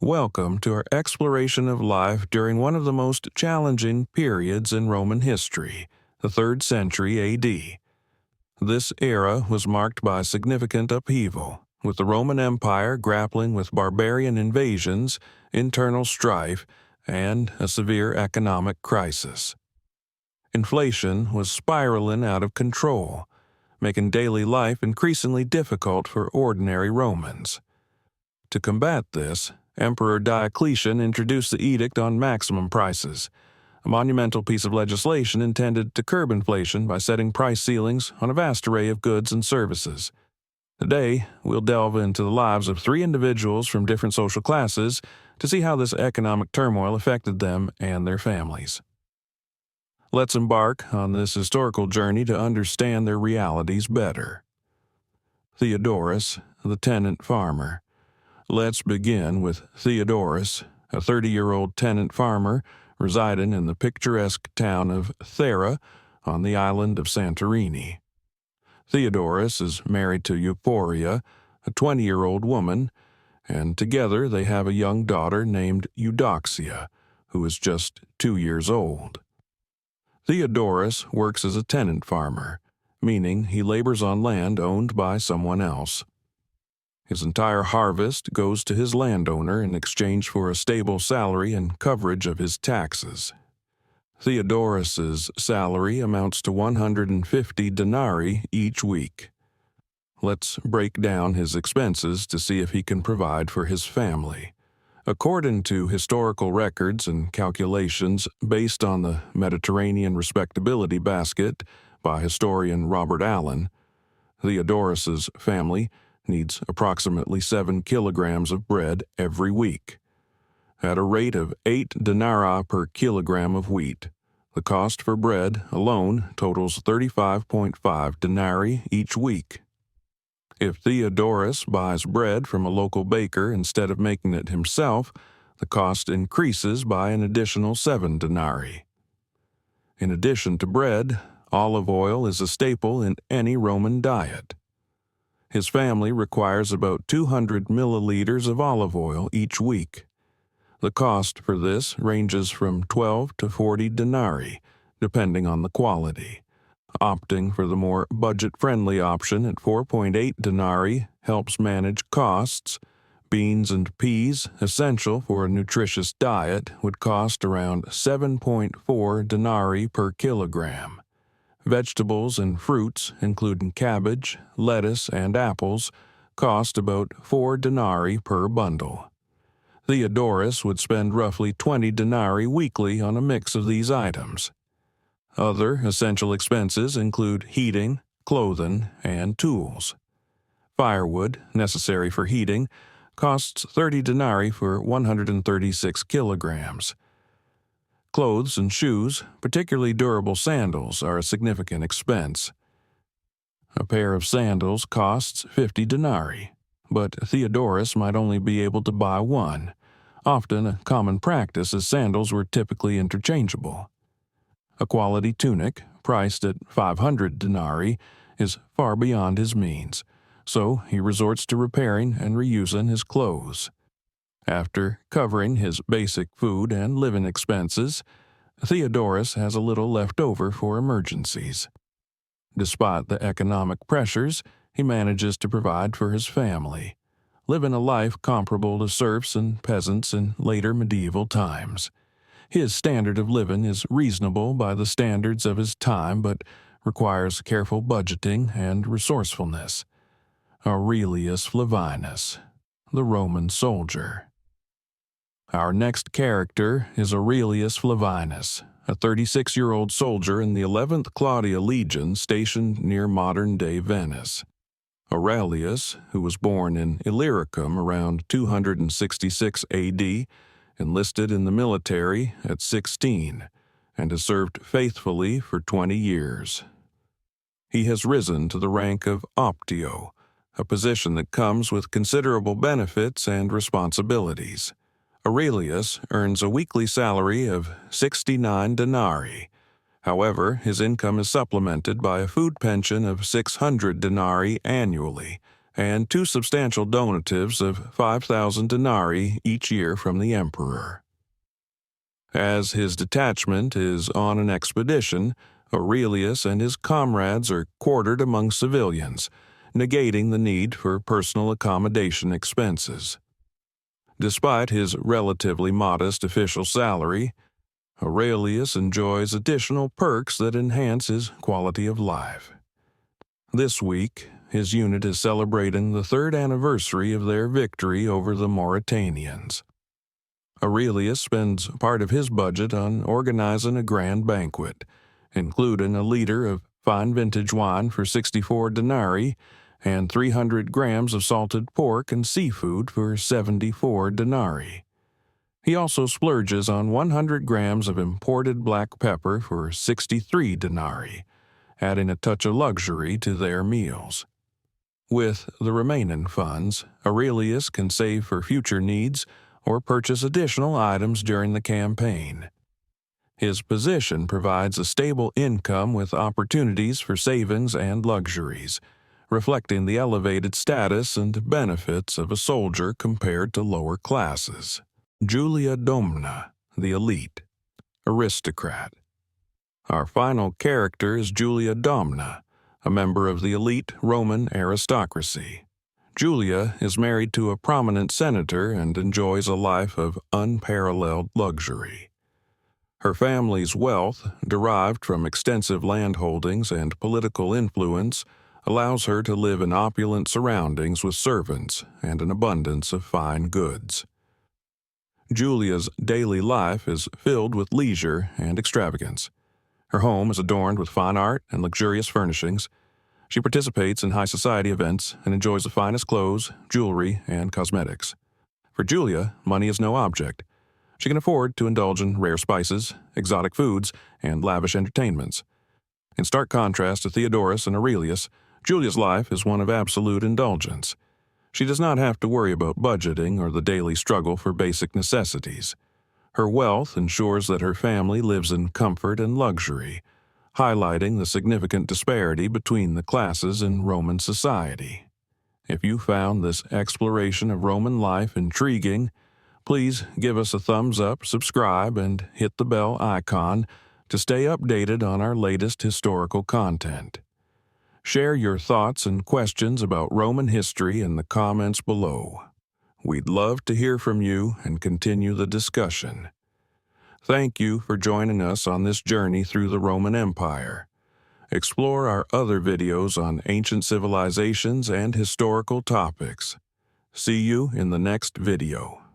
Welcome to our exploration of life during one of the most challenging periods in Roman history, the 3rd century AD. This era was marked by significant upheaval, with the Roman Empire grappling with barbarian invasions, internal strife, and a severe economic crisis. Inflation was spiraling out of control, making daily life increasingly difficult for ordinary Romans. To combat this, Emperor Diocletian introduced the Edict on Maximum Prices, a monumental piece of legislation intended to curb inflation by setting price ceilings on a vast array of goods and services. Today, we'll delve into the lives of 3 individuals from different social classes to see how this economic turmoil affected them and their families. Let's embark on this historical journey to understand their realities better. Theodorus, the tenant farmer. Let's begin with Theodorus, a 30-year-old tenant farmer residing in the picturesque town of Thera on the island of Santorini. Theodorus is married to Euphoria, a 20-year-old woman, and together they have a young daughter named Eudoxia, who is just 2 years old. Theodorus works as a tenant farmer, meaning he labors on land owned by someone else. His entire harvest goes to his landowner in exchange for a stable salary and coverage of his taxes. Theodorus's salary amounts to 150 denarii each week. Let's break down his expenses to see if he can provide for his family. According to historical records and calculations based on the Mediterranean Respectability Basket by historian Robert Allen, Theodorus's family needs approximately 7 kilograms of bread every week. At a rate of 8 denarii per kilogram of wheat, the cost for bread alone totals 35.5 denarii each week. If Theodorus buys bread from a local baker instead of making it himself, the cost increases by an additional 7 denarii. In addition to bread, olive oil is a staple in any Roman diet. His family requires about 200 milliliters of olive oil each week. The cost for this ranges from 12 to 40 denarii, depending on the quality. Opting for the more budget-friendly option at 4.8 denarii helps manage costs. Beans and peas, essential for a nutritious diet, would cost around 7.4 denarii per kilogram. Vegetables and fruits, including cabbage, lettuce, and apples, cost about 4 denarii per bundle. Theodorus would spend roughly 20 denarii weekly on a mix of these items. Other essential expenses include heating, clothing, and tools. Firewood, necessary for heating, costs 30 denarii for 136 kilograms. Clothes and shoes, particularly durable sandals, are a significant expense. A pair of sandals costs 50 denarii, but Theodorus might only be able to buy one. Often a common practice as sandals were typically interchangeable. A quality tunic, priced at 500 denarii, is far beyond his means, so he resorts to repairing and reusing his clothes. After covering his basic food and living expenses, Theodorus has a little left over for emergencies. Despite the economic pressures, he manages to provide for his family, living a life comparable to serfs and peasants in later medieval times. His standard of living is reasonable by the standards of his time, but requires careful budgeting and resourcefulness. Aurelius Flavinus, the Roman soldier. Our next character is Aurelius Flavinus, a 36-year-old soldier in the 11th Claudia Legion stationed near modern-day Venice. Aurelius, who was born in Illyricum around 266 AD, enlisted in the military at 16, and has served faithfully for 20 years. He has risen to the rank of optio, a position that comes with considerable benefits and responsibilities. Aurelius earns a weekly salary of 69 denarii. However, his income is supplemented by a food pension of 600 denarii annually, and 2 substantial donatives of 5,000 denarii each year from the emperor. As his detachment is on an expedition, Aurelius and his comrades are quartered among civilians, negating the need for personal accommodation expenses. Despite his relatively modest official salary, Aurelius enjoys additional perks that enhance his quality of life. This week, his unit is celebrating the 3rd anniversary of their victory over the Mauritanians. Aurelius spends part of his budget on organizing a grand banquet, including a liter of fine vintage wine for 64 denarii and 300 grams of salted pork and seafood for 74 denarii. He also splurges on 100 grams of imported black pepper for 63 denarii, adding a touch of luxury to their meals. With the remaining funds, Aurelius can save for future needs or purchase additional items during the campaign. His position provides a stable income with opportunities for savings and luxuries, reflecting the elevated status and benefits of a soldier compared to lower classes. Julia Domna, the elite, aristocrat. Our final character is Julia Domna, a member of the elite Roman aristocracy. Julia is married to a prominent senator and enjoys a life of unparalleled luxury. Her family's wealth, derived from extensive landholdings and political influence, allows her to live in opulent surroundings with servants and an abundance of fine goods. Julia's daily life is filled with leisure and extravagance. Her home is adorned with fine art and luxurious furnishings. She participates in high society events and enjoys the finest clothes, jewelry, and cosmetics. For Julia, money is no object. She can afford to indulge in rare spices, exotic foods, and lavish entertainments. In stark contrast to Theodorus and Aurelius, Julia's life is one of absolute indulgence. She does not have to worry about budgeting or the daily struggle for basic necessities. Her wealth ensures that her family lives in comfort and luxury, highlighting the significant disparity between the classes in Roman society. If you found this exploration of Roman life intriguing, please give us a thumbs up, subscribe, and hit the bell icon to stay updated on our latest historical content. Share your thoughts and questions about Roman history in the comments below. We'd love to hear from you and continue the discussion. Thank you for joining us on this journey through the Roman Empire. Explore our other videos on ancient civilizations and historical topics. See you in the next video.